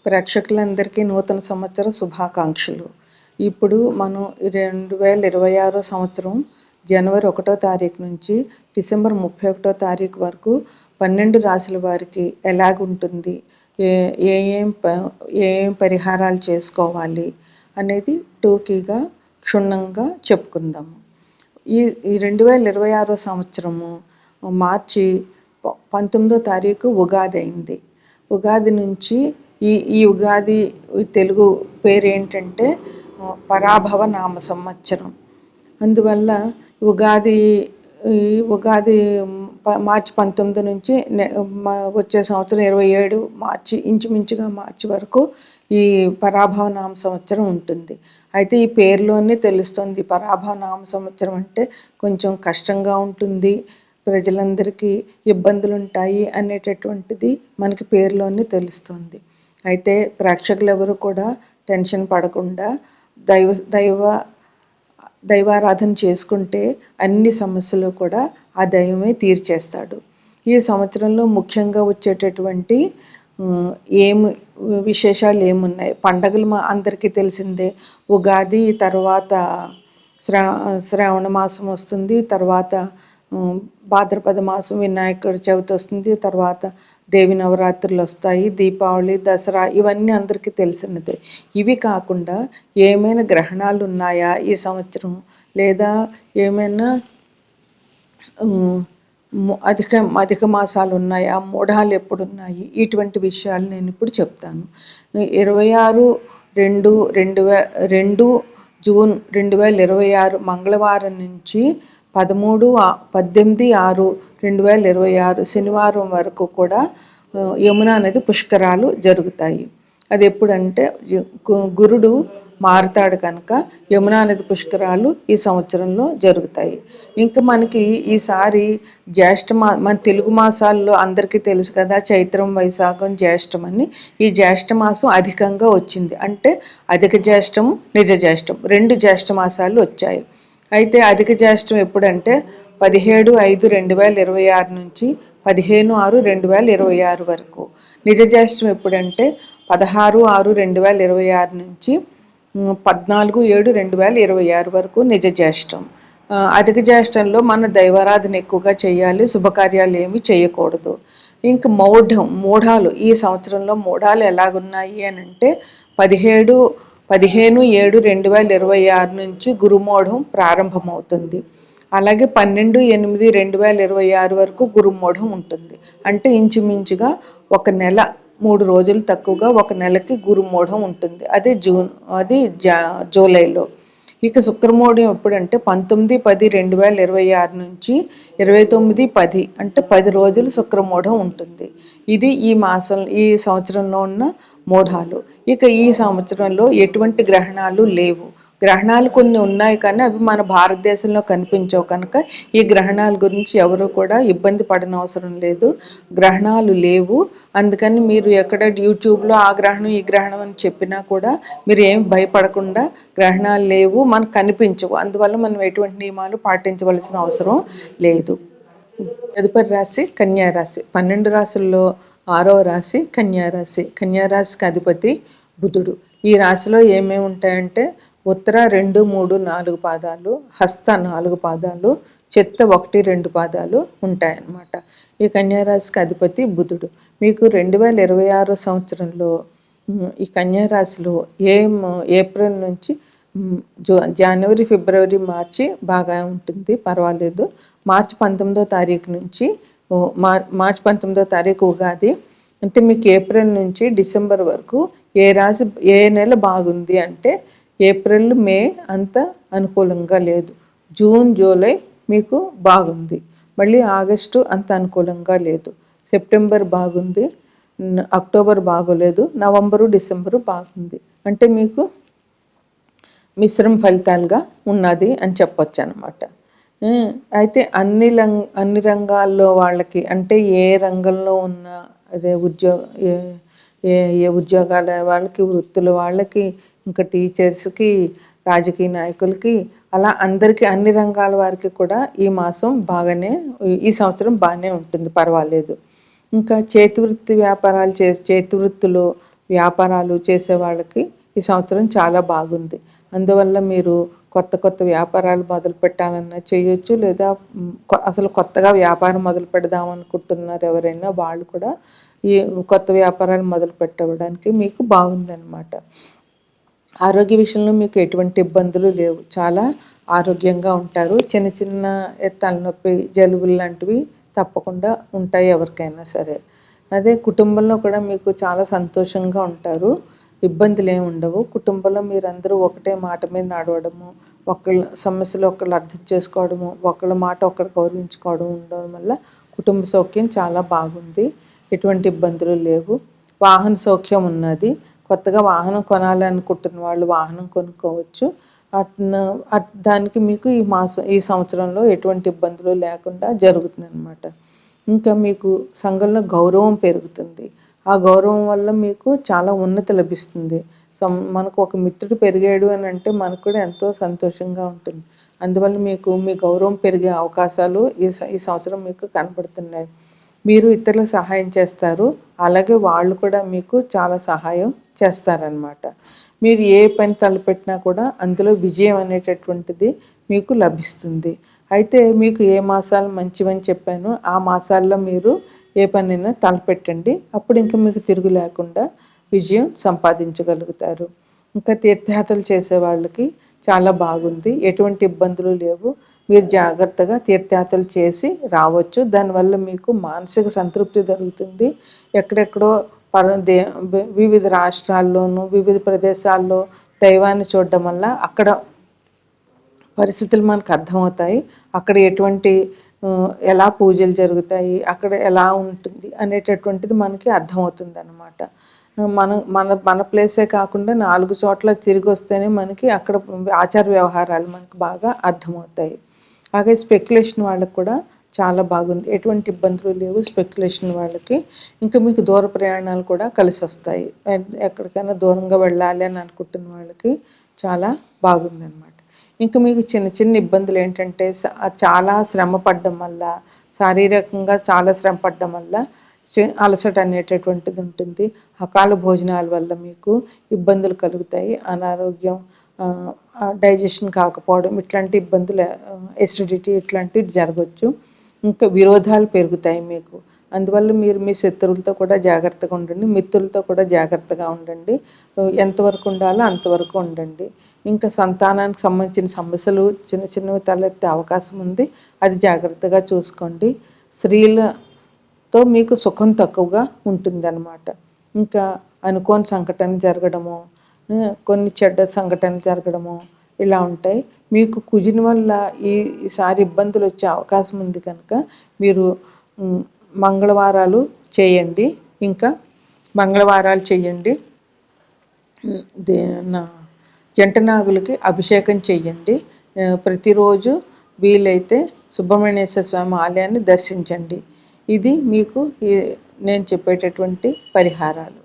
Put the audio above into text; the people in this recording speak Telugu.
ప్రేక్షకులందరికీ నూతన సంవత్సర శుభాకాంక్షలు. ఇప్పుడు మనం 2026 సంవత్సరం జనవరి 1వ తారీఖు నుంచి డిసెంబర్ 31వ తారీఖు వరకు 12 రాశుల వారికి ఎలాగుంటుంది, ఏం పరిహారాలు చేసుకోవాలి అనేది టూకీగా క్షుణ్ణంగా చెప్పుకుందాము. ఈ 2026 సంవత్సరము మార్చి 19వ తారీఖు ఉగాది అయింది. ఉగాది నుంచి ఈ ఉగాది తెలుగు పేరు ఏంటంటే పరాభవ నామ సంవత్సరం. అందువల్ల ఉగాది మార్చి 19 నుంచి వచ్చే సంవత్సరం 27 మార్చి, ఇంచుమించుగా మార్చి వరకు ఈ పరాభవ నామ సంవత్సరం ఉంటుంది. అయితే ఈ పేరులోనే తెలుస్తుంది పరాభవ నామ సంవత్సరం అంటే కొంచెం కష్టంగా ఉంటుంది, ప్రజలందరికీ ఇబ్బందులు ఉంటాయి అనేటటువంటిది మనకి పేరులోనే తెలుస్తుంది. అయితే ప్రేక్షకులు ఎవరు కూడా టెన్షన్ పడకుండా దైవారాధన చేసుకుంటే అన్ని సమస్యలు కూడా ఆ దైవమే తీర్చేస్తాడు. ఈ సంవత్సరంలో ముఖ్యంగా వచ్చేటటువంటి విశేషాలు ఏమున్నాయి? పండగలు అందరికీ తెలిసిందే. ఉగాది తర్వాత శ్రావణ మాసం వస్తుంది, తర్వాత భాద్రపద మాసం వినాయకుడి చవితి వస్తుంది, తర్వాత దేవి నవరాత్రులు వస్తాయి, దీపావళి, దసరా, ఇవన్నీ అందరికీ తెలిసినదే. ఇవి కాకుండా ఏమైనా గ్రహణాలు ఉన్నాయా ఈ సంవత్సరం, లేదా ఏమైనా అధిక మాసాలు ఉన్నాయా, మూఢాలు ఎప్పుడున్నాయి, ఇటువంటి విషయాలు నేను ఇప్పుడు చెప్తాను. 26/2/2 జూన్ 2026 మంగళవారం నుంచి 18/6/2026 శనివారం వరకు కూడా యమునా నది పుష్కరాలు జరుగుతాయి. అది ఎప్పుడంటే గురుడు మారుతాడు కనుక యమునా నది పుష్కరాలు ఈ సంవత్సరంలో జరుగుతాయి. ఇంకా మనకి ఈసారి మన తెలుగు మాసాల్లో అందరికీ తెలుసు కదా, చైత్రం, వైశాఖం, జ్యేష్టం అని. ఈ జ్యేష్ఠ మాసం అధికంగా వచ్చింది. అంటే అధిక జ్యేష్టము, నిజ జ్యేష్టం, 2 జ్యేష్ఠ మాసాలు వచ్చాయి. అయితే అధిక జ్యేష్టం ఎప్పుడంటే 17/5/2026 నుంచి 15/6/2026 వరకు. నిజ జ్యేష్టం ఎప్పుడంటే 16/6/2026 నుంచి 14/7/2026 వరకు నిజ జ్యేష్టం. అధిక జ్యేష్టంలో మన దైవారాధన ఎక్కువగా చేయాలి, శుభకార్యాలు ఏమి చేయకూడదు. ఇంకా మూఢాలు ఈ సంవత్సరంలో మూఢాలు ఎలాగున్నాయి అని అంటే 15/7/2026 నుంచి గురుమూఢం ప్రారంభమవుతుంది. అలాగే 12/8/2026 వరకు గురుమూఢం ఉంటుంది. అంటే ఇంచుమించుగా 1 నెల, 3 రోజులు తక్కువగా 1 నెలకి గురుమూఢం ఉంటుంది. అది జూలైలో. ఇక శుక్రమూఢం ఎప్పుడంటే 19/10/2026 నుంచి 29/10 అంటే 10 రోజులు శుక్రమూఢం ఉంటుంది. ఇది ఈ సంవత్సరంలో ఉన్న మూఢాలు. ఇక ఈ సంవత్సరంలో ఎటువంటి గ్రహణాలు లేవు. గ్రహణాలు కొన్ని ఉన్నాయి కానీ అవి మన భారతదేశంలో కనిపించవు కనుక ఈ గ్రహణాల గురించి ఎవరు కూడా ఇబ్బంది పడనవసరం లేదు. గ్రహణాలు లేవు. అందుకని మీరు ఎక్కడ యూట్యూబ్లో ఆ గ్రహణం ఈ గ్రహణం అని చెప్పినా కూడా మీరు ఏం భయపడకుండా, గ్రహణాలు లేవు, మనకు కనిపించవు, అందువల్ల మనం ఎటువంటి నియమాలు పాటించవలసిన అవసరం లేదు. తదుపరి రాశి కన్యారాశి. 12 రాశుల్లో 6వ రాశి కన్యారాశి. కన్యారాశికి అధిపతి బుధుడు. ఈ రాశిలో ఏమేమి ఉంటాయంటే ఉత్తర 2, 3, 4 పాదాలు, హస్త 4 పాదాలు, చిత్త 1, 2 పాదాలు ఉంటాయన్నమాట. ఈ కన్యారాశికి అధిపతి బుధుడు. మీకు 2026 సంవత్సరంలో ఈ కన్యారాశిలో ఏప్రిల్ నుంచి జనవరి, ఫిబ్రవరి, మార్చి బాగా ఉంటుంది, పర్వాలేదు. మార్చి 19వ తారీఖు నుంచి మార్చి 19వ తారీఖు ఉగాది. అంటే మీకు ఏప్రిల్ నుంచి డిసెంబర్ వరకు ఏ నెల బాగుంది అంటే ఏప్రిల్, మే అంత అనుకూలంగా లేదు. జూన్, జూలై మీకు బాగుంది. మళ్ళీ ఆగస్టు అంత అనుకూలంగా లేదు. సెప్టెంబర్ బాగుంది, అక్టోబర్ బాగోలేదు, నవంబరు, డిసెంబరు బాగుంది. అంటే మీకు మిశ్రమ ఫలితాలుగా ఉన్నది అని చెప్పొచ్చు అన్నమాట. అయితే అన్ని రంగాల్లో వాళ్ళకి, అంటే ఏ రంగంలో ఉన్న అదే ఏ ఉద్యోగాల వాళ్ళకి, వృత్తుల వాళ్ళకి, ఇంకా టీచర్స్కి, రాజకీయ నాయకులకి, అలా అందరికీ, అన్ని రంగాల వారికి కూడా ఈ సంవత్సరం బాగానే ఉంటుంది, పర్వాలేదు. ఇంకా చేతివృత్తి వ్యాపారాలు చేతి వృత్తులు వ్యాపారాలు చేసే వాళ్ళకి ఈ సంవత్సరం చాలా బాగుంది. అందువల్ల మీరు కొత్త కొత్త వ్యాపారాలు మొదలు పెట్టాలన్నా చేయొచ్చు, లేదా అసలు కొత్తగా వ్యాపారం మొదలు పెడదాం అనుకుంటున్నారు ఎవరైనా, వాళ్ళు కూడా ఈ కొత్త వ్యాపారాలు మొదలు పెట్టడానికి మీకు బాగుందన్నమాట. ఆరోగ్య విషయంలో మీకు ఎటువంటి ఇబ్బందులు లేవు, చాలా ఆరోగ్యంగా ఉంటారు. చిన్న చిన్న తలనొప్పి, జలుబులు లాంటివి తప్పకుండా ఉంటాయి ఎవరికైనా సరే. అదే కుటుంబంలో కూడా మీకు చాలా సంతోషంగా ఉంటారు, ఇబ్బందులు ఏమి ఉండవు. కుటుంబంలో మీరందరూ ఒకటే మాట మీద నడవడము, ఒకళ్ళ సమస్యలు ఒకళ్ళు అర్థం చేసుకోవడము, ఒకళ్ళ మాట ఒకరు గౌరవించుకోవడం ఉండడం వల్ల కుటుంబ సౌఖ్యం చాలా బాగుంది, ఎటువంటి ఇబ్బందులు లేవు. వాహన సౌఖ్యం ఉన్నది. కొత్తగా వాహనం కొనాలనుకుంటున్న వాళ్ళు వాహనం కొనుక్కోవచ్చు. దానికి మీకు ఈ సంవత్సరంలో ఎటువంటి ఇబ్బందులు లేకుండా జరుగుతుంది అన్నమాట. ఇంకా మీకు సంఘంలో గౌరవం పెరుగుతుంది. ఆ గౌరవం వల్ల మీకు చాలా ఉన్నతి లభిస్తుంది. మనకు ఒక మిత్రుడు పెరిగాడు అని అంటే మనకు కూడా ఎంతో సంతోషంగా ఉంటుంది. అందువల్ల మీకు మీ గౌరవం పెరిగే అవకాశాలు ఈ సంవత్సరం మీకు కనపడుతున్నాయి. మీరు ఇతరులకు సహాయం చేస్తారు, అలాగే వాళ్ళు కూడా మీకు చాలా సహాయం చేస్తారనమాట. మీరు ఏ పని తలపెట్టినా కూడా అందులో విజయం అనేటటువంటిది మీకు లభిస్తుంది. అయితే మీకు ఏ మాసాలు మంచివని చెప్పానో ఆ మాసాల్లో మీరు ఏ పనైనా తలపెట్టండి, అప్పుడు ఇంకా మీకు తిరుగు లేకుండా విజయం సంపాదించగలుగుతారు. ఇంకా తీర్థయాత్రలు చేసే వాళ్ళకి చాలా బాగుంది, ఎటువంటి ఇబ్బందులు లేవు. మీరు జాగ్రత్తగా తీర్థయాత్రలు చేసి రావచ్చు. దానివల్ల మీకు మానసిక సంతృప్తి దొరుకుతుంది. ఎక్కడెక్కడో వివిధ రాష్ట్రాల్లోనూ వివిధ ప్రదేశాల్లో దైవాన్ని చూడడం వల్ల అక్కడ పరిస్థితులు మనకు అర్థమవుతాయి. అక్కడ ఎటువంటి ఎలా పూజలు జరుగుతాయి, అక్కడ ఎలా ఉంటుంది అనేటటువంటిది మనకి అర్థమవుతుంది అన్నమాట. మన మన మన ప్లేసే కాకుండా 4 చోట్ల తిరిగి వస్తేనే మనకి అక్కడ ఆచార వ్యవహారాలు మనకు బాగా అర్థమవుతాయి. అలాగే స్పెక్యులేషన్ వాళ్ళకి కూడా చాలా బాగుంది, ఎటువంటి ఇబ్బందులు లేవు స్పెక్యులేషన్ వాళ్ళకి. ఇంకా మీకు దూర ప్రయాణాలు కూడా కలిసి వస్తాయి. ఎక్కడికైనా దూరంగా వెళ్ళాలి అని అనుకుంటున్న వాళ్ళకి చాలా బాగుందన్నమాట. ఇంకా మీకు చిన్న చిన్న ఇబ్బందులు ఏంటంటే చాలా శ్రమ పడడం వల్ల, శారీరకంగా చాలా శ్రమ పడడం వల్ల అలసట అనేటటువంటిది ఉంటుంది. అకాల భోజనాల వల్ల మీకు ఇబ్బందులు కలుగుతాయి. అనారోగ్యం, డైజెషన్ కాకపోవడం, ఇట్లాంటి ఇబ్బందులు, ఎసిడిటీ ఇట్లాంటివి జరగవచ్చు. ఇంకా విరోధాలు పెరుగుతాయి మీకు. అందువల్ల మీరు మీ శత్రువులతో కూడా జాగ్రత్తగా ఉండండి, మిత్రులతో కూడా జాగ్రత్తగా ఉండండి. ఎంతవరకు ఉండాలో అంతవరకు ఉండండి. ఇంకా సంతానానికి సంబంధించిన సమస్యలు చిన్న చిన్నవి తలెత్తే అవకాశం ఉంది, అది జాగ్రత్తగా చూసుకోండి. స్త్రీలతో మీకు సుఖం తక్కువగా ఉంటుందన్నమాట. ఇంకా అనుకోని సంఘటన జరగడము, కొన్ని చెడ్డ సంఘటనలు జరగడము ఇలా ఉంటాయి. మీకు కుజిన వల్ల ఈసారి ఇబ్బందులు వచ్చే అవకాశం ఉంది కనుక మీరు మంగళవారాలు చేయండి. ఇంకా మంగళవారాలు చేయండి. జంటనాగులకి అభిషేకం చెయ్యండి. ప్రతిరోజు వీలైతే సుబ్రహ్మణ్యేశ్వర స్వామి ఆలయాన్ని దర్శించండి. ఇది మీకు నేను చెప్పేటటువంటి పరిహారాలు.